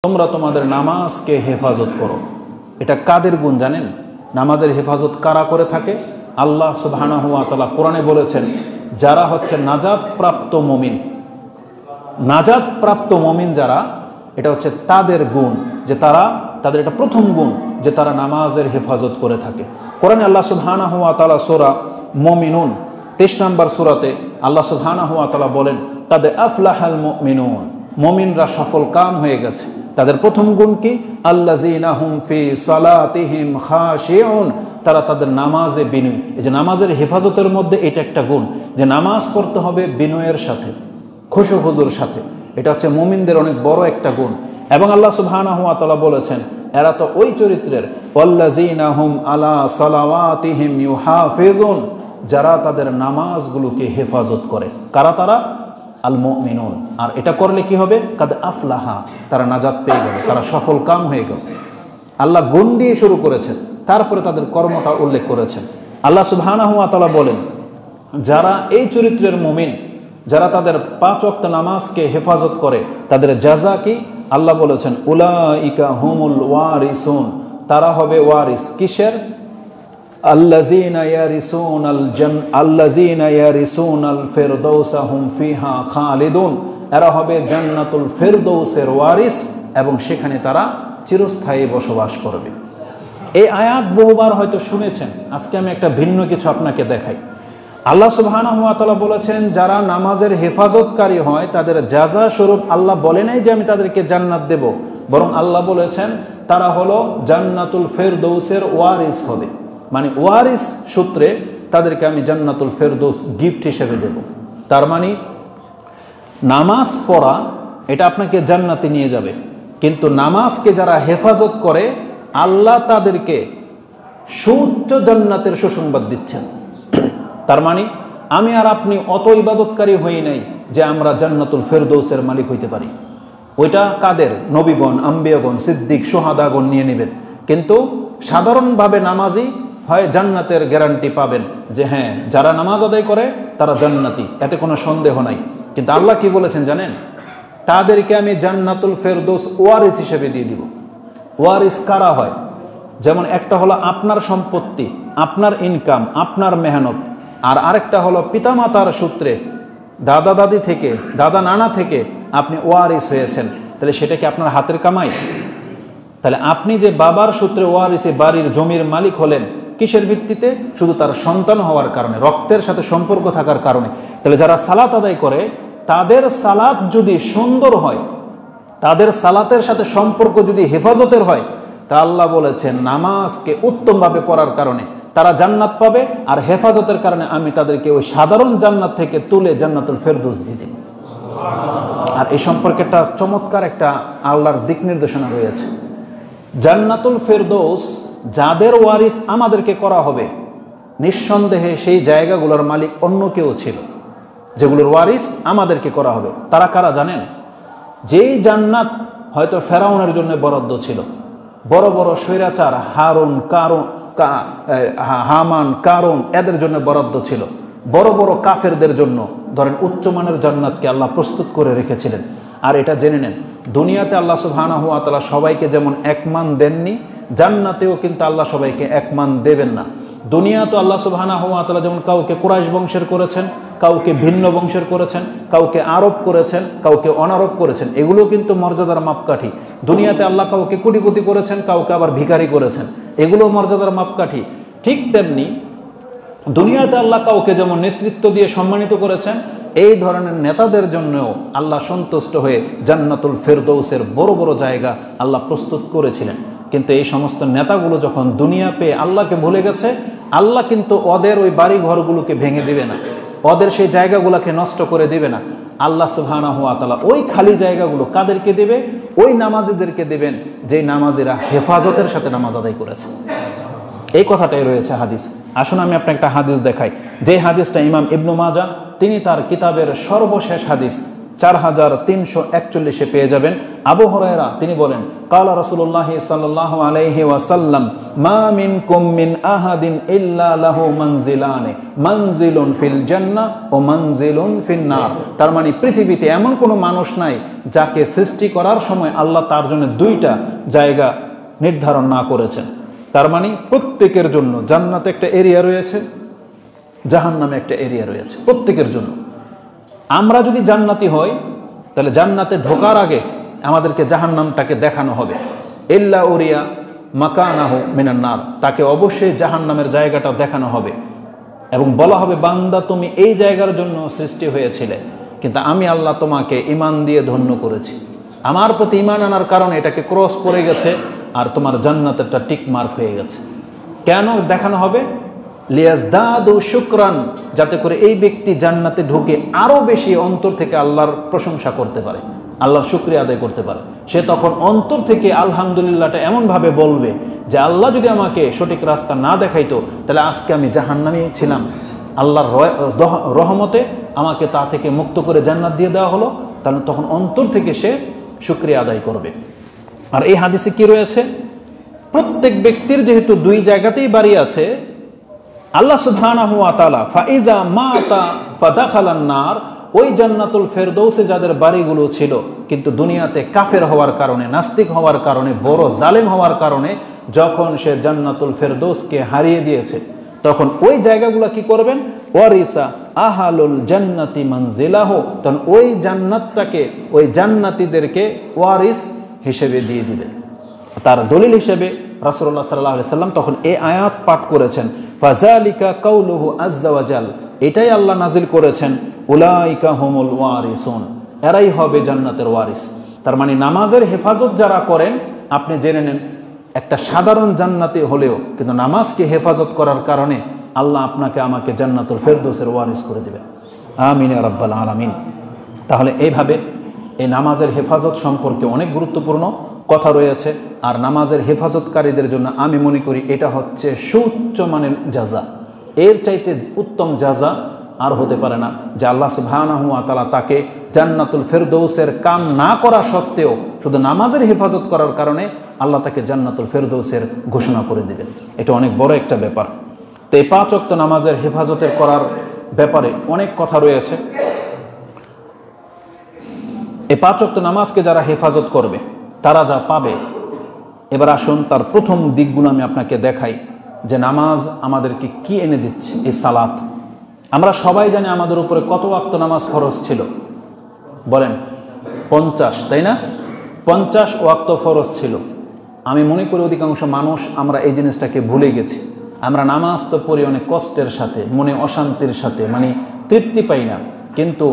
তোমরা তোমাদের নামাজকে হেফাজত করো। এটা কাদের গুণ জানেন? নামাজের হেফাজত কারা করে থাকে? আল্লাহ সুবহানাহু ওয়া তাআলা কোরআনে বলেছেন, যারা হচ্ছে নাজাত প্রাপ্ত মুমিন, নাজাত প্রাপ্ত মুমিন যারা, এটা হচ্ছে তাদের গুণ, যে তাদের এটা প্রথম গুণ যে তারা নামাজের হেফাজত করে থাকে। কোরআনে আল্লাহ সুবহানাহু ওয়া তাআলা সূরা মুমিনুন 23 নম্বর সূরাতে আল্লাহ সুবহানাহু ওয়া তাআলা বলেন, কাদ আফলাহাল মুমিনুন, মুমিনরা সফল কাম হয়ে গেছে। তাদের প্রথম গুণ কি? আল্লাযীনা হুম ফি সালাতিহিম খাশিউন, তারা তাদের নামাজে বিনয়ী। এই যে নামাজের হেফাজতের মধ্যে এটা একটা গুণ, যে নামাজ পড়তে হবে বিনয়ের সাথে, খুশু খুজুর সাথে। এটা হচ্ছে মুমিনদের অনেক বড় একটা গুণ। এবং আল্লাহ সুবহানাহু ওয়া তাআলা বলেছেন, এরা তো ওই চরিত্রের, ওয়াল্লাযীনা হুম আলা সালাওয়াতিহিম ইউহাফিজুন, যারা তাদের নামাজগুলোকে হেফাজত করে। কারা তারা? আল মুমিনুন। আর এটা করলে কি হবে? কাদ আফলাহা, তারা নাজাত পেয়ে গেল, তারা সফল কাম হয়ে গেল। আল্লাহ গুণ দিয়ে শুরু করেছেন, তারপরে তাদের কর্মটা উল্লেখ করেছেন। আল্লাহ সুবহানাহু ওয়া তাআলা বলেন, যারা এই চরিত্রের মুমিন, যারা তাদের 5 ওয়াক্ত নামাজকে হেফাজত করে, তাদের জাযা কি? আল্লাহ বলেছেন, উলাইকা হুমুল ওয়ারিসুন, তারা হবে ওয়ারিস। কিসের? আল্লাযীনা ইয়ারিসুনাল ফিরদাউসা হুম ফিহা খালিদুন, এরা হবে জান্নাতুল ফিরদাউসের ওয়ারিস এবং সেখানে তারা চিরস্থায়ী বসবাস করবে। এই আয়াত বহুবার হয়তো শুনেছেন, আজকে আমি একটা ভিন্ন কিছু আপনাকে দেখাই। আল্লাহ সুবহানাহু ওয়া তাআলা বলেছেন, যারা নামাজের হেফাজতকারী হয় তাদের জাযা স্বরূপ আল্লাহ বলে নাই যে আমি তাদেরকে জান্নাত দেব, বরং আল্লাহ বলেছেন তারা হলো জান্নাতুল ফিরদাউসের ওয়ারিস হবে। মানে ওয়ারিস সূত্রে তাদেরকে আমি জান্নাতুল ফেরদৌস গিফট হিসেবে দেব। তার মানে নামাজ পড়া এটা আপনাকে জান্নাতে নিয়ে যাবে, কিন্তু নামাজকে যারা হেফাজত করে আল্লাহ তাদেরকে সুউচ্চ জান্নাতের সুসংবাদ দিচ্ছেন। তার মানে আমি আর আপনি অত ইবাদতকারী হই নাই যে আমরা জান্নাতুল ফেরদৌসের মালিক হইতে পারি। ওইটা কাদের? নবীগণ, আম্বিয়াগণ, সিদ্দিক, সোহাদাগণ নিয়ে নেবেন। কিন্তু সাধারণভাবে নামাজি হয় জান্নাতের গ্যারান্টি পাবেন, যে হ্যাঁ যারা নামাজ আদায় করে তারা জান্নাতি, এতে কোনো সন্দেহ নাই। কিন্তু আল্লাহ কি বলেছেন জানেন? তাদেরকে আমি জান্নাতুল ফেরদৌস ওয়ারিস হিসেবে দিয়ে দিব। ওয়ারিস কারা হয়? যেমন একটা হলো আপনার সম্পত্তি, আপনার ইনকাম, আপনার মেহনত, আর আরেকটা হলো পিতামাতার সূত্রে, দাদা দাদি থেকে, দাদা নানা থেকে আপনি ওয়ারিস হয়েছেন। তাহলে সেটা কি আপনার হাতের কামাই? তাহলে আপনি যে বাবার সূত্রে ওয়ারিসে বাড়ির জমির মালিক হলেন, কিসের ভিত্তিতে? শুধু তার সন্তান হওয়ার কারণে, রক্তের সাথে সম্পর্ক থাকার কারণে। তাহলে যারা সালাত আদায় করে তাদের সালাত যদি সুন্দর হয়, তাদের সালাতের সাথে সম্পর্ক যদি হেফাজতের হয়, তা আল্লাহ বলেছেন নামাজকে উত্তমভাবে পড়ার কারণে তারা জান্নাত পাবে, আর হেফাজতের কারণে আমি তাদেরকে ওই সাধারণ জান্নাত থেকে তুলে জান্নাতুল ফেরদৌস দিয়ে দেব। আর এই সম্পর্কে একটা চমৎকার একটা আল্লাহর দিক নির্দেশনা রয়েছে। জান্নাতুল ফেরদৌস যাদের ওয়ারিস আমাদেরকে করা হবে, নিঃসন্দেহে সেই জায়গাগুলোর মালিক অন্য কেউ ছিল, যেগুলোর ওয়ারিস আমাদেরকে করা হবে। তারা কারা জানেন? যেই জান্নাত হয়তো ফেরাউনের জন্য বরাদ্দ ছিল, বড় বড় স্বৈরাচার হামান, কারুন, এদের জন্য বরাদ্দ ছিল। বড় বড় কাফেরদের জন্য ধরেন উচ্চমানের জান্নাতকে আল্লাহ প্রস্তুত করে রেখেছিলেন। আর এটা জেনে নেন, দুনিয়াতে আল্লাহ সুবহানাহু ওয়া তাআলা সবাইকে যেমন এক মান দেননি, জান্নাতেও কিন্তু আল্লাহ সবাইকে এক মান দেবেন না। দুনিয়াতে আল্লাহ সুবহানাহু ওয়া তাআলা যেমন কাউকে কুরাইশ বংশের করেছেন, কাউকে ভিন্ন বংশের করেছেন, কাউকে আরব করেছেন, কাউকে অনারব করেছেন, এগুলো কিন্তু মর্যাদার মাপকাঠি। দুনিয়াতে আল্লাহ কাউকে কোটিপতি করেছেন, কাউকে আবার ভিখারি করেছেন, এগুলো মর্যাদার মাপকাঠি। ঠিক তেমনি দুনিয়াতে আল্লাহ কাউকে যেমন নেতৃত্ব দিয়ে সম্মানিত করেছেন, এই ধরনের নেতাদের জন্যও আল্লাহ সন্তুষ্ট হয়ে জান্নাতুল ফেরদৌসের বড় বড় জায়গা আল্লাহ প্রস্তুত করেছিলেন। কিন্তু এই সমস্ত নেতাগুলো যখন দুনিয়া পেয়ে আল্লাহকে ভুলে গেছে, আল্লাহ কিন্তু ওদের ওই বাড়ি ঘরগুলোকে ভেঙে দিবে না, ওদের সেই জায়গাগুলোকে নষ্ট করে দিবে না। আল্লাহ সুবহানাহু ওয়া তাআলা ওই খালি জায়গাগুলো কাদেরকে দেবে? ওই নামাজিদেরকে দেবেন, যেই নামাজিরা হেফাজতের সাথে নামাজ আদায় করেছে। এই কথাটাই রয়েছে হাদিস। আসুন আমি আপনাকে একটা হাদিস দেখাই, যে হাদিসটা ইমাম ইবনু মাজাহ তিনি তার কিতাবের সর্বশেষ হাদিস 4341 পেয়ে যাবেন। আবু হুরায়রা তিনি বলেন, ক্বালা রাসূলুল্লাহ সাল্লাল্লাহু আলাইহি ওয়াসাল্লাম, মা মিনকুম মিন আহাদিন ইল্লা লাহু মানজিলানে, মানজিলুন ফিল জান্নাহ ওয়া মানজিলুন ফিন নার। তার মানে পৃথিবীতে এমন কোনো মানুষ নাই যাকে সৃষ্টি করার সময় আল্লাহ তার জন্য দুইটা জায়গা নির্ধারণ না করেছেন। তার মানে প্রত্যেকের জন্য জান্নাতে একটা এরিয়া রয়েছে, জাহান্নামে একটা এরিয়া রয়েছে, প্রত্যেকের জন্য। আমরা যদি জান্নাতি হই তাহলে জান্নাতে ঢোকার আগে আমাদেরকে জাহান্নামটাকে দেখানো হবে। ইল্লা উরিয়া মাকানাহু মিনান নার, তাকে অবশ্যই জাহান্নামের জায়গাটা দেখানো হবে এবং বলা হবে, বান্দা তুমি এই জায়গার জন্য সৃষ্টি হয়েছিলে, কিন্তু আমি আল্লাহ তোমাকে ঈমান দিয়ে ধন্য করেছি, আমার প্রতি ঈমান আনার কারণে এটাকে ক্রস পড়ে গেছে আর তোমার জান্নাতেরটা টিক মার্ক হয়ে গেছে। কেন দেখানো হবে? লিয়াজদাদু শুকরান, যাতে করে এই ব্যক্তি জান্নাতে ঢুকে আরো বেশি অন্তর থেকে আল্লাহর প্রশংসা করতে পারে, আল্লাহর শুকরিয়া আদায় করতে পারে। সে তখন অন্তর থেকে আলহামদুলিল্লাহটা এমনভাবে বলবে যে আল্লাহ যদি আমাকে সঠিক রাস্তা না দেখাইতো তাহলে আজকে আমি জাহান্নামে ছিলাম, আল্লাহর রহমতে আমাকে তা থেকে মুক্ত করে জান্নাত দিয়ে দেওয়া হলো, তাহলে তখন অন্তর থেকে সে শুকরিয়া আদায় করবে। আর এই হাদিসে কি রয়েছে? প্রত্যেক ব্যক্তির যেহেতু দুই জায়গাতেই বাড়ি আছে, আল্লাহ সুবহানাহু ওয়া তাআলা ফাইজা মাতা ফাদাখালান নার, ওই জান্নাতুল ফেরদৌসে যাদের বাড়িগুলো ছিল কিন্তু দুনিয়াতে কাফের হওয়ার কারণে, নাস্তিক হওয়ার কারণে, বড় জালেম হওয়ার কারণে যখন সে জান্নাতুল ফেরদৌসকে হারিয়ে দিয়েছে, তখন ওই জায়গাগুলো কি করবেন? ওয়ারিসা আহালুল জান্নাতি মানজিলাহু, তখন ওই জান্নাতটাকে, ওই জান্নাতীদেরকে ওয়ারিস হিসেবে দিয়ে দিবেন। তার দলিল হিসেবে রাসূলুল্লাহ সাল্লাল্লাহু আলাইহি সাল্লাম তখন এই আয়াত পাঠ করেছেন, ফাযালিকা কাউলুহু আযযা ওয়া জাল, এটাই আল্লাহ নাজিল করেছেন, উলাইকা হুমুল ওয়ারিসুন, এরাই হবে জান্নাতের ওয়ারিস। তার মানে নামাজের হেফাজত যারা করেন, আপনি জেনে নেন একটা সাধারণ জান্নাতি হলেও কিন্তু নামাজকে হেফাজত করার কারণে আল্লাহ আপনাকে আমাকে জান্নাতুল ফেরদৌসের ওয়ারিস করে দিবেন। আমিন ইয়া রাব্বাল আলামিন। তাহলে এইভাবে এই নামাজের হেফাজত সম্পর্কে অনেক গুরুত্বপূর্ণ কথা রয়েছে। আর নামাজের হেফাজতকারীদের জন্য আমি মনে করি এটা হচ্ছে সুউচ্চ মানের জাযা, এর চাইতে উত্তম জাযা আর হতে পারে না, যে আল্লাহ সুবহানাহু ওয়া তাআলা তাকে জান্নাতুল ফেরদৌসের কাম না করা সত্ত্বেও শুধু নামাজের হেফাজত করার কারণে আল্লাহ তাকে জান্নাতুল ফেরদৌসের ঘোষণা করে দিবেন। এটা অনেক বড় একটা ব্যাপার। তো এই 5 ওয়াক্ত নামাজের হেফাজতের করার ব্যাপারে অনেক কথা রয়েছে। এই 5 ওয়াক্ত নামাজকে যারা হেফাজত করবে তারা যা পাবে, এবার আসুন তার প্রথম দিকগুলো আমি আপনাকে দেখাই যে নামাজ আমাদেরকে কি এনে দিচ্ছে। এই সালাত, আমরা সবাই জানি আমাদের উপরে কত ওয়াক্ত নামাজ ফরজ ছিল, বলেন 50, তাই না? 50 ওয়াক্ত ফরজ ছিল। আমি মনে করি অধিকাংশ মানুষ আমরা এই জিনিসটাকে ভুলে গেছি। আমরা নামাজ তো পড়ি অনেক কষ্টের সাথে, মনে অশান্তির সাথে, মানে তৃপ্তি পাই না। কিন্তু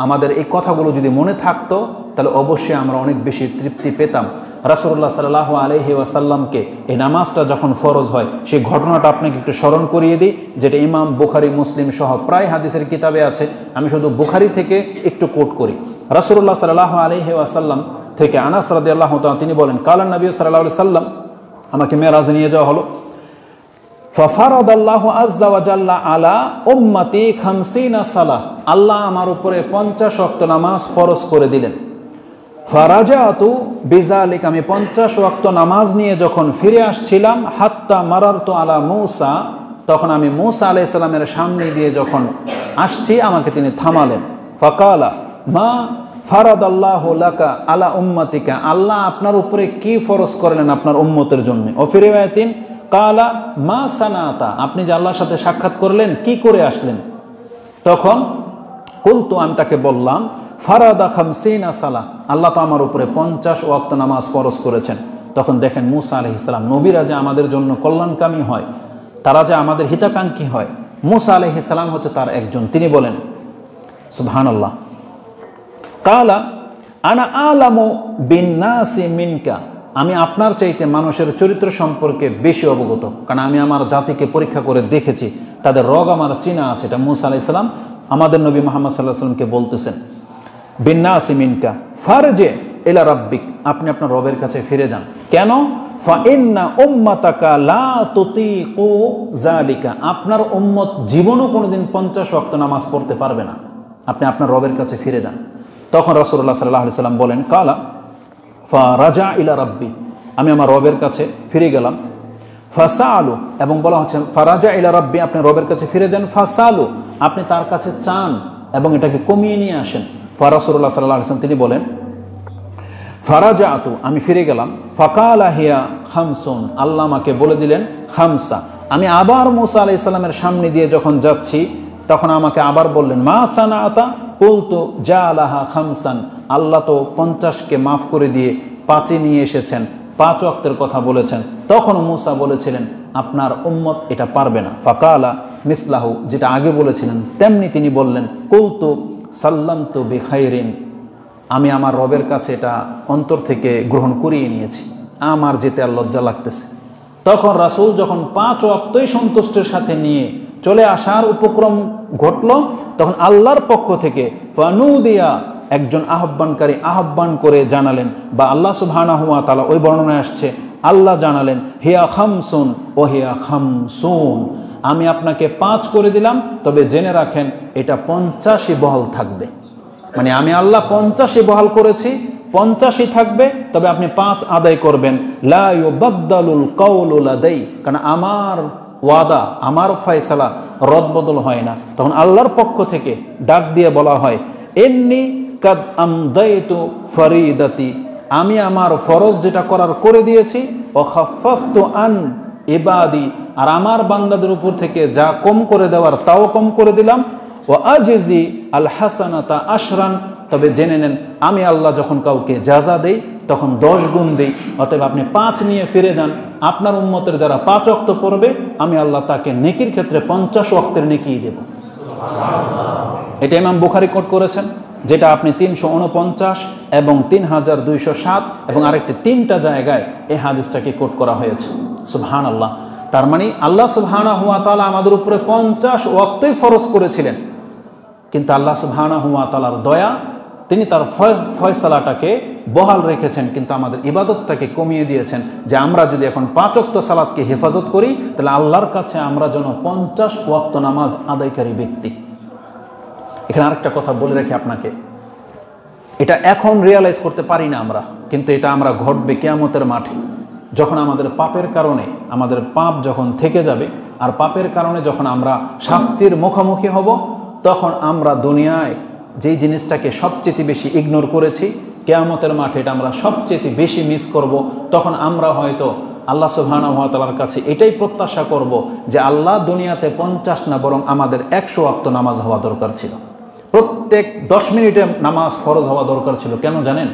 আমাদের এই কথাগুলো যদি মনে থাকতো তাহলে অবশ্যই আমরা অনেক বেশি তৃপ্তি পেতাম। রাসূলুল্লাহ সাল্লাল্লাহু আলাইহি ওয়াসাল্লামকে এই নামাজটা যখন ফরজ হয় সেই ঘটনাটা আপনাকে একটু স্মরণ করিয়ে দিই, যেটা ইমাম বুখারী, মুসলিম সহ প্রায় হাদিসের কিতাবে আছে। আমি শুধু বুখারী থেকে একটু কোট করি। রাসূলুল্লাহ সাল্লাল্লাহু আলাইহি ওয়াসাল্লাম থেকে আনাস রাদিয়াল্লাহু তাআলা তিনি বলেন, কালান নবী সাল্লাল্লাহু আলাইহি সাল্লাম, আমাকে মেরাজে নিয়ে যাওয়া হলো। ফাফারাদাল্লাহু আযযা ওয়া জাল্লা আলা উম্মতি 50 সালাহ, আল্লাহ আমার উপরে 50 ওয়াক্ত নামাজ ফরজ করে দিলেন। ফারাজাতু বিযালিক, আমি 50 ওয়াক্ত নামাজ নিয়ে যখন ফিরে আসছিলাম, হাত্তা মারারতু আলা মূসা, তখন আমি মূসা আলাইহিস সালামের সামনে দিয়ে যখন আসছি আমাকে তিনি থামালেন। ফাকালা মা ফারাদাল্লাহু লাকা আলা উম্মাতিকা, আল্লাহ আপনার উপরে কি ফরজ করলেন আপনার উম্মতের জন্য। ও ফি রিওয়ায়াতিন কালা মা সানাতা, আপনি যে আল্লাহর সাথে সাক্ষাৎ করলেন কি করে আসলেন। তখন কুলতু, আমি তাকে বললাম, ফারাদা 50 সালাহ, আল্লাহ তো আমার উপরে 50 ওয়াক্ত নামাজ ফরজ করেছেন। তখন দেখেন মূসা আলাইহিস সালাম, নবীরা যে আমাদের জন্য কল্যাণকামী হয়, তারা যে আমাদের হিতাকাঙ্ক্ষী হয়, মূসা আলাইহিস সালাম হচ্ছে তার একজন। তিনি বলেন সুবহানাল্লাহ, কালা আনা আলামু বিন্নাসি মিনকা, আমি আপনার চাইতে মানুষের চরিত্র সম্পর্কে বেশি অবগত, কারণ আমি আমার জাতিকে পরীক্ষা করে দেখেছি, তাদের রগ আমার চিনা আছে। এটা মূসা আলাইহিস সালাম আমাদের নবী মুহাম্মদ সাল্লাল্লাহু আলাইহি ওয়াসাল্লামকে বলতেছেন। বিন্নাসি মিনকা ফারজে ইলা রাব্বিক, আপনি আপনার রবের কাছে ফিরে যান। কেন? ফা ইন্না উম্মাতাকা লা তুতিকু যালিকা, আপনার উম্মত জীবনও কোনোদিন 50 ওয়াক্ত নামাজ পড়তে পারবে না। আপনি আপনার রবের কাছে ফিরে যান। তখন রাসূলুল্লাহ সাল্লাল্লাহু আলাইহি সাল্লাম বলেন, কালা ফারাজা ইলা রাব্বি, আমি আমার রবের কাছে ফিরে গেলাম। ফাসালু, এবং বলা হচ্ছে ফারাজা ইলা রাব্বি, আপনি রবের কাছে ফিরে যান। ফাসালু, আপনি তার কাছে চান এবং এটাকে কমিয়ে নিয়ে আসেন। রাসূলুল্লাহ সাল্লাল্লাহু আলাইহি সাল্লাম তিনি বলেন, ফারাজাতু, আমি ফিরে গেলাম। ফাকালা হিয়া খামসুন, আল্লাহ আমাকে বলে দিলেন খামসা। আমি আবার মুসা আলাইহিস সালামের সামনে দিয়ে যখন যাচ্ছি তখন আমাকে আবার বললেন, মা সানাআতা, কুলতু জালাহা খামসান, আল্লাহ তো 50কে মাফ করে দিয়ে 5-এ নিয়ে এসেছেন, 5 ওয়াক্তের কথা বলেছেন। তখন মুসা বলেছিলেন আপনার উম্মত এটা পারবে না। ফাকালা মিসলাহু, যেটা আগে বলেছিলেন তেমনি তিনি বললেন, কুলতু সাল্লামতু বিখাইরিন, আমি আমার রবের কাছে এটা অন্তর থেকে গ্রহণ করিয়ে নিয়েছি, আমার যেতে আর লজ্জা লাগতেছে। তখন রাসূল যখন 5 ওয়াক্তই সন্তুষ্টের সাথে নিয়ে চলে আসার উপক্রম ঘটল, তখন আল্লাহর পক্ষ থেকে ফানুদিয়া, একজন আহ্বানকারী আহ্বান করে জানালেন, বা আল্লাহ সুবহানাহু ওয়া তাআলা, ওই বর্ণনায় আসছে আল্লাহ জানালেন, হিয়া খামসুন ও হিয়া খামসুন, আমি আপনাকে 5 করে দিলাম, তবে জেনে রাখেন এটা 50ই বহাল থাকবে। মানে আমি আল্লাহ 50ই বহাল করেছি, 50ই থাকবে, তবে আপনি 5 আদায় করবেন। লা ইউবাদদালুল কাউলু লাদাই, কারণ আমার ওয়াদা, আমার ফয়সালা রদবদল হয় না। তখন আল্লাহর পক্ষ থেকে ডাক দিয়ে বলা হয়, ইন্নী কাদ আমদাইতু ফরিদাতি, আমি আমার ফরজ যেটা করার করে দিয়েছি, ও খাফফতু আন ইবাদি, আর আমার বান্দাদের উপর থেকে যা কম করে দেওয়ার তাও কম করে দিলাম। ও আজিজি আল হাসানাতা আশরান, তবে জেনে নেন আমি আল্লাহ যখন কাউকে জাযা দেই তখন 10 গুণ দেই। অতএব আপনি 5 নিয়ে ফিরে যান, আপনার উম্মতের যারা 5 ওয়াক্ত পড়বে আমি আল্লাহ তাকে নেকির ক্ষেত্রে 50 ওয়াক্তের নেকি দেব। এটা ইমাম বুখারী কোট করেছেন, যেটা আপনি 349 এবং 3207 এবং আরেকটি 3টা জায়গায় এই হাদিসটাকে কোট করা হয়েছে। সুবহানাল্লাহ। তার মানে আল্লাহ সুবহানাহু ওয়া তাআলা আমাদের উপরে 50 ওয়াক্তই ফরজ করেছিলেন, কিন্তু আল্লাহ সুবহানাহু ওয়া তাআলার দয়া, তিনি তার ফয়সালাটাকে বহাল রেখেছেন, কিন্তু আমাদের ইবাদতটাকে কমিয়ে দিয়েছেন, যে আমরা যদি এখন 5 ওয়াক্ত সালাতকে হেফাজত করি তাহলে আল্লাহর কাছে আমরা যেন 50 ওয়াক্ত নামাজ আদায়কারী ব্যক্তি। এখানে আরেকটা কথা বলে রাখি আপনাকে, এটা এখন রিয়ালাইজ করতে পারি না আমরা, কিন্তু এটা আমরা ঘটবে কিয়ামতের মাঠে, যখন আমাদের পাপের কারণে, আমাদের পাপ যখন থেকে যাবে, আর পাপের কারণে যখন আমরা শাস্তির মুখোমুখি হব, তখন আমরা দুনিয়ায় যেই জিনিসটাকে সবচেয়ে বেশি ইগনোর করেছি, কিয়ামতের মাঠে এটা আমরা সবচেয়ে বেশি মিস করব। তখন আমরা হয়তো আল্লাহ সুবহানাহু ওয়া তাআলার কাছে এটাই প্রত্যাশা করব যে আল্লাহ, দুনিয়াতে 50 না বরং আমাদের 100 ওয়াক্ত নামাজ হওয়া দরকার ছিল, প্রত্যেক 10 মিনিটে নামাজ ফরজ হওয়া দরকার ছিল। কেন জানেন?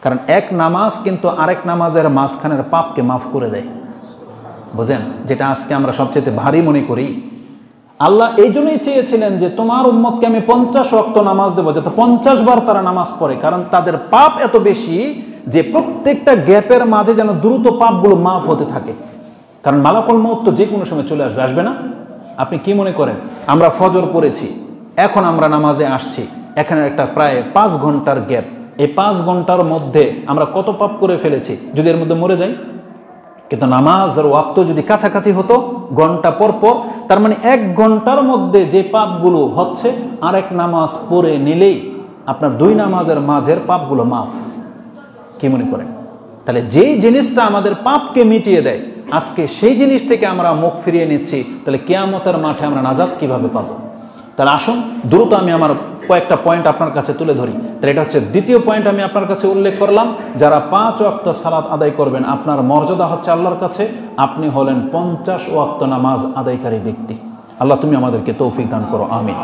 কারণ এক নামাজ কিন্তু আরেক নামাজের মাঝখানের পাপকে মাফ করে দেয়, বুঝেন? যেটা আজকে আমরা সবচেয়ে ভারী মনে করি। আল্লাহ এই জন্যই চেয়েছিলেন যে তোমার উম্মতকে আমি 50 ওয়াক্ত নামাজ দেবো, যাতে 50 বার তারা নামাজ পড়ে, কারণ তাদের পাপ এত বেশি যে প্রত্যেকটা গ্যাপের মাঝে যেন দ্রুত পাপগুলো মাফ হতে থাকে। কারণ মালাকুল মউত তো যে কোনো সময় চলে আসবে, আসবে না? আপনি কি মনে করেন, আমরা ফজর পড়েছি, এখন আমরা নামাজে আসছি, এখানে একটা প্রায় 5 ঘন্টার গ্যাপ, এই 5 ঘন্টার মধ্যে আমরা কত পাপ করে ফেলেছি যদি এর মধ্যে মরে যাই। কিন্তু নামাজের ওয়াক্ত যদি কাছাকাছি হতো ঘন্টা পর পর, তার মানে 1 ঘন্টার মধ্যে যে পাপগুলো হচ্ছে আরেক নামাজ পড়ে নিলেই আপনার 2 নামাজের মাঝের পাপগুলো মাফ। কি মনে করেন? তাহলে যেই জিনিসটা আমাদের পাপকে মিটিয়ে দেয়, আজকে সেই জিনিস থেকে আমরা মুখ ফিরিয়ে নিচ্ছি, তাহলে কিয়ামতের মাঠে আমরা নাজাত কিভাবে পাবো? তাহলে আসুন দ্রুত আমি আমার কয়েকটা পয়েন্ট আপনার কাছে তুলে ধরি। তাহলে এটা হচ্ছে দ্বিতীয় পয়েন্ট আমি আপনার কাছে উল্লেখ করলাম, যারা 5 ওয়াক্ত সালাত আদায় করবেন আপনার মর্যাদা হচ্ছে আল্লাহর কাছে, আপনি হলেন 50 ওয়াক্ত নামাজ আদায়কারী ব্যক্তি। আল্লাহ তুমি আমাদেরকে তৌফিক দান করো, আমিন।